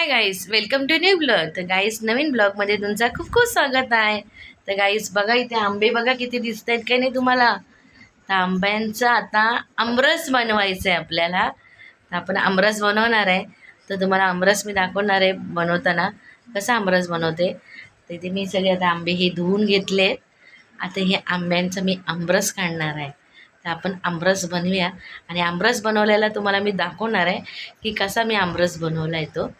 High guys, welcome to new blog. तर guys, नवीन ब्लॉगमध्ये तुमचं खूप खूप स्वागत आहे. तर गाईज बघा, इथे आंबे बघा किती दिसत आहेत काय नाही तुम्हाला. तर आंब्यांचा आता आमरस बनवायचं आहे आपल्याला. तर आपण आमरस बनवणार आहे. तर तुम्हाला आमरस मी दाखवणार आहे बनवताना कसा आमरस बनवते. तर इथे मी सगळे आता आंबे हे धुवून घेतले. आता हे आंब्यांचं मी आमरस काढणार आहे. तर आपण आमरस बनवूया आणि आमरस बनवलेला तुम्हाला मी दाखवणार आहे की कसा मी आमरस बनवला आहे तो.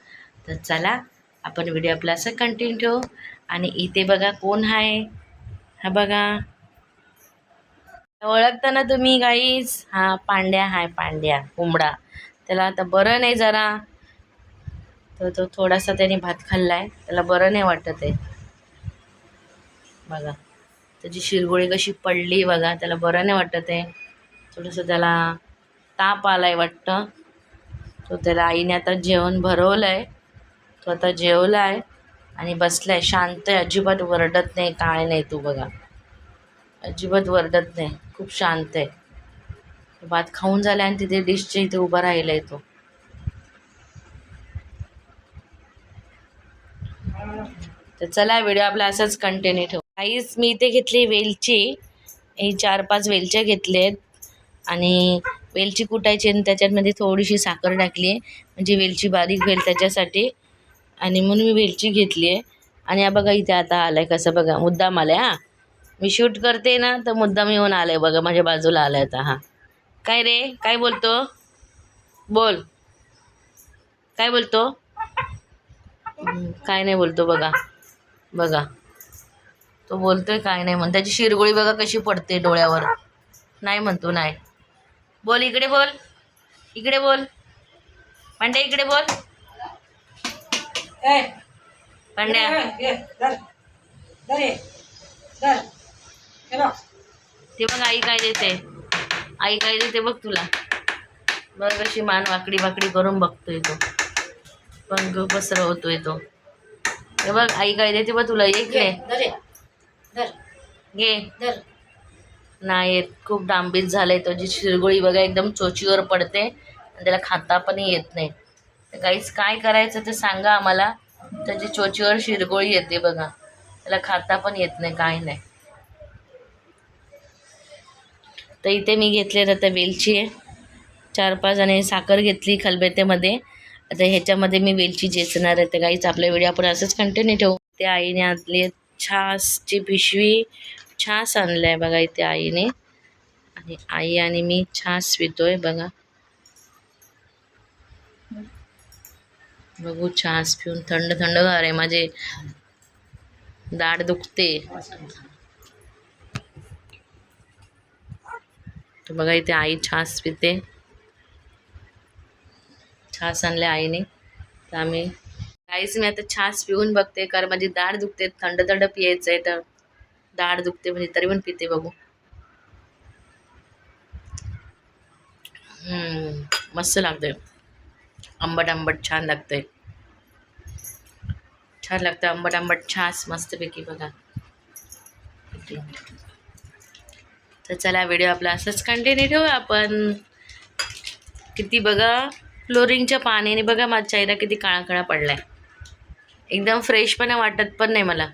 तर चला आपण व्हिडिओ आपला असं कंटिन्यू ठेवू. आणि इथे बघा कोण आहे, हा बघा, ओळखता ना तुम्ही गाईज, हा पांड्या आहे, पांड्या कोंबडा. त्याला आता बरं नाही जरा, तर तो थोडासा त्याने भात खाल्लाय, त्याला बरं नाही वाटत आहे बघा. त्याची शिरगोळी कशी पडली बघा, त्याला बरं नाही वाटत आहे. थोडंसं त्याला ताप आलाय वाटतं. तो त्याला आईने आता जेवण भरवलं आहे. तो आता जेवला आहे आणि बसलाय शांत आहे, अजिबात वरडत नाही, काय नाही. तू बघा, अजिबात वरडत नाही, खूप शांत आहे. भात खाऊन झाला आणि तिथे डिशच्या इथे उभा राहिलाय तो. तर चला व्हिडिओ आपला असाच कंटिन्यू ठेवू. काहीच मी इथे घेतली वेलची, हे 4-5 वेलच्या घेतलेत आणि वेलची कुटायची आणि त्याच्यामध्ये थोडीशी साखर टाकली आहे म्हणजे वेलची बारीक होईल त्याच्यासाठी. आणि म्हणून मी वेलची घेतली आहे. आणि हा बघा इथे आता आलाय कसं बघा, मुद्दाम आलाय. हा मी शूट करते ना, तर मुद्दाम येऊन आलाय बघा, माझ्या बाजूला आलाय आता. हा काय रे, काय बोलतो, बोल, काय बोलतो. काय नाही बोलतो बघा, बघा तो बोलतोय काय नाही म्हणून. त्याची शिरगोळी बघा कशी पडते डोळ्यावर. नाही म्हणतो, नाही. बोल, इकडे बोल, इकडे बोल, पांड्या इकडे बोल. पांड्या, ते बघ आई काय देते, आई काय देते बघ तुला. बघ कशी मान वाकडी वाकडी करून बघतोय तो, पंख पसरवतोय तो. हे बघ आई काय देते बघ तुला. एक घे, नाही येत, खूप डांबीत झालंय. त्याची शिरगोळी बघा एकदम चोचीवर पडते आणि त्याला खाता पण येत नाही. तर काहीच काय करायचं ते सांगा आम्हाला. त्याची चोचीवर शिरगोळी येते बघा, त्याला खाता पण येत नाही, काय नाही. तर इथे मी घेतले आता वेलची आहे 4-5 आणि साखर घेतली खलबत्त्यामध्ये. आता ह्याच्यामध्ये मी वेलची चेचणार आहे. तर काहीच आपल्या व्हिडिओ आपण असंच कंटिन्यू ठेवू. ते आईने आणली छासची पिशवी, छास आणलाय बघा इथे आईने. आणि आई आणि मी छास पितोय बघा. बघू, छास पिऊन थंड थंड गार आहे, माझे दाढ दुखते. तर बघा इथे आई छास पिते, छास आणल्या आईने. तर आम्ही काहीच, मी आता छास पिऊन बघते कारण माझी दाढ दुखते. थंड थंड पियायचं आहे तर दाढ दुखते म्हणजे तरी पण पिते. बघू, मस्त लागतंय, आंबट आंबट छान लागतंय, छान लागतं आंबट आंबट छास मस्तपैकी बघा. तर चला व्हिडिओ आपला असंच कंटिन्यू ठेवू आपण. किती बघा, फ्लोरिंगच्या पाण्याने बघा माझा चेहरा किती काळा काळा पडलाय, एकदम फ्रेशपणा वाटत पण नाही मला.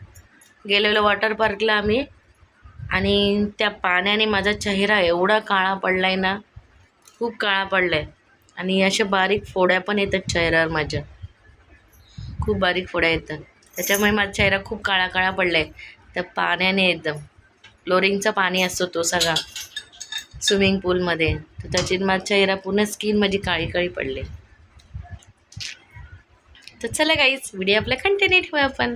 गेलेलो वॉटर पार्कला आम्ही आणि त्या पाण्याने माझा चेहरा एवढा काळा पडलाय ना, खूप काळा पडलाय. आणि अशा बारीक फोड्या पण येतात चेहऱ्यावर माझ्या, खूप बारीक फोड्या येतात. त्याच्यामुळे माझा चेहरा खूप काळा काळा पडलाय त्या पाण्याने. एकदम फ्लोरिंगचा पाणी असतो तो सगळा स्विमिंग पूलमध्ये, तर त्याची माझा चेहरा पूर्ण स्किन माझी काळी काळी पडली. तर चला गाईज व्हिडिओ आपला कंटिन्यू ठेवू आपण.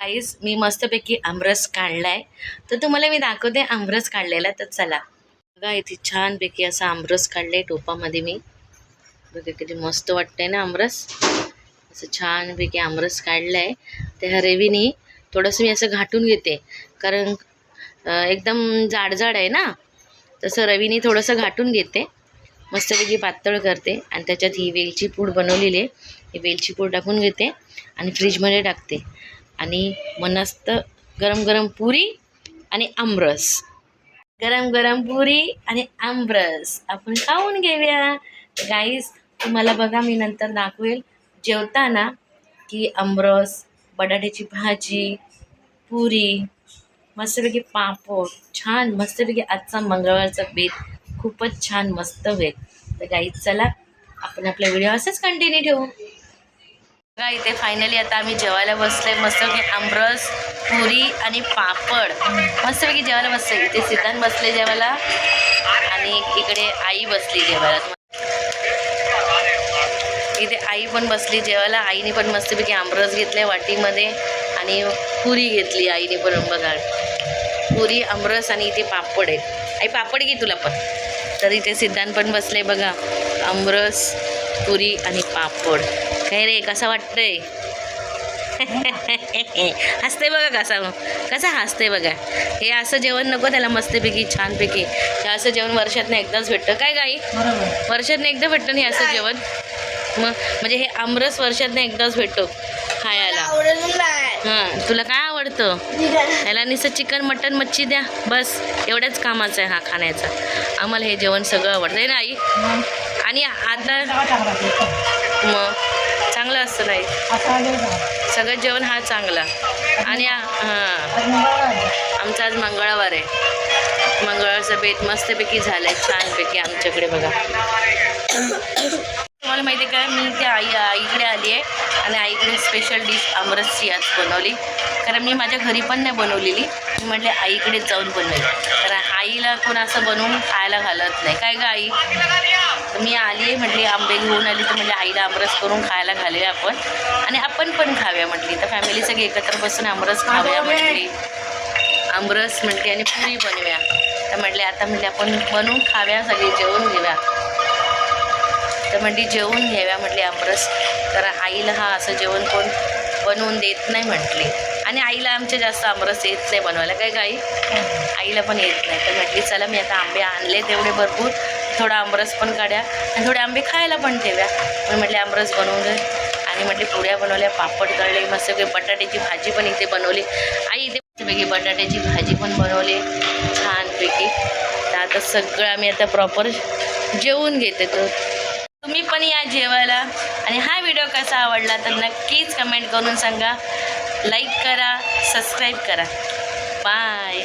गाईज मी मस्तपैकी आमरस काढलाय, तर तुम्हाला मी दाखवते आमरस काढलेला. तर चला बघा, इथे छानपैकी असा आमरस काढलाय टोपामध्ये मी. बघा किती मस्त वाटतंय ना आमरस. असं छानपैकी आमरस काढलाय. त्या रवीने थोडंसं मी असं घाटून घेते कारण एकदम जाड आहे ना, तसं रवीने थोडंसं घाटून घेते, मस्तपैकी पातळ करते. आणि त्याच्यात ही वेलची पूड बनवलेली आहे, ही वेलची पूड टाकून घेते आणि फ्रीजमध्ये टाकते. आणि मस्त गरम गरम पुरी आणि आमरस, गरम गरम पुरी आणि आमरस आपण खाऊन घेऊया. गाईस तुम्हाला बघा मी नंतर दाखवेल जेवताना की आमरस, बटाट्याची भाजी, पुरी, मस्तपैकी पापड, छान मस्तपैकी आजचा मंगळवारचा बेत खूपच छान मस्त होईल. तर गाईज चला आपण आपला व्हिडिओ असंच कंटिन्यू ठेवू. बघा इथे फायनली आता आम्ही जेवायला बसलोय. मस्तपैकी आमरस, पुरी आणि पापड मस्तपैकी जेवायला बसले. इथे सिद्धांत बसले जेवायला आणि इकडे आई बसली जेवायला. इथे आई पण बसली जेवायला. आईने पण मस्तपैकी आमरस घेतले वाटीमध्ये आणि पुरी घेतली आईने पण. बघा पुरी, आमरस आणि इथे पापड आहेत. आई पापड घे तुला पण. तर इथे सिद्धांत पण बसले बघा. आमरस, पुरी आणि पापड. काय रे कसं वाटतंय? हसते बघा कसं हसते बघा. हे असं जेवण नको त्याला मस्तपैकी छानपैकी. हे असं जेवण वर्षातनं एकदाच भेटतं काय गाई? वर्षातनं एकदा भेटतं नाही असं जेवण. मग म्हणजे हे आमरस वर्षातनं एकदाच भेटतो खायला. हां तुला काय आवडतं? याला नुसतं चिकन, मटन, मच्छी द्या बस. एवढ्याच कामाचं आहे हा खाण्याचा. आम्हाला हे जेवण सगळं आवडतं आहे ना आई? आणि आता मग चांगलं असतं नाही सगळं जेवण हा चांगला. आणि हां आमचा आज मंगळवार आहे. मंगळवारचं बेत मस्तपैकी झालं आहे छानपैकी आमच्याकडे बघा. तुम्हाला माहिती आहे का मी त्या आईकडे आली आहे आणि आईकडे स्पेशल डिश आमरसची आज बनवली. कारण मी माझ्या घरी पण नाही बनवलेली. मी म्हटले आईकडेच जाऊन बनवेल. कारण आईला कोण असं बनवून खायला घालत नाही काय गं आई? तर मी आली आहे म्हटली आंबे घेऊन आली तर म्हणजे आईला आमरस करून खायला घालूया आपण आणि आपण पण खाऊया म्हटली. तर फॅमिली सगळी एकत्र बसून आमरस खाऊया म्हटली. आमरस म्हटली आणि पुरी बनवूया. तर म्हटले आता म्हणजे आपण बनवून खाव्या सगळी जेवून घेऊया. तर म्हटली जेवून घ्याव्या म्हटली आमरस. तर आईला हा असं जेवण कोण बनवून देत नाही म्हटली. आणि आईला आमच्या जास्त आमरस येत नाही बनवायला काय गाई? आईला पण येत नाही. तर म्हटली चला मी आता आंबे आणले तेवढे भरपूर, थोडा आमरस पण काढ्या आणि थोडे आंबे खायला पण ठेव्या. पण म्हटले आमरस बनवून दे. आणि म्हटले पुऱ्या बनवल्या, पापड तळले, मस्त बटाट्याची भाजी पण इथे बनवली. आई इथे मस्तपैकी बटाट्याची भाजी पण बनवली छानपैकी. तर आता सगळं आम्ही आता प्रॉपर जेवून घेते. तर तुम्ही पण या जेवायला. आणि हा व्हिडिओ कसा आवडला तर नक्कीच कमेंट करून सांगा. लाईक करा, सबस्क्राईब करा. बाय.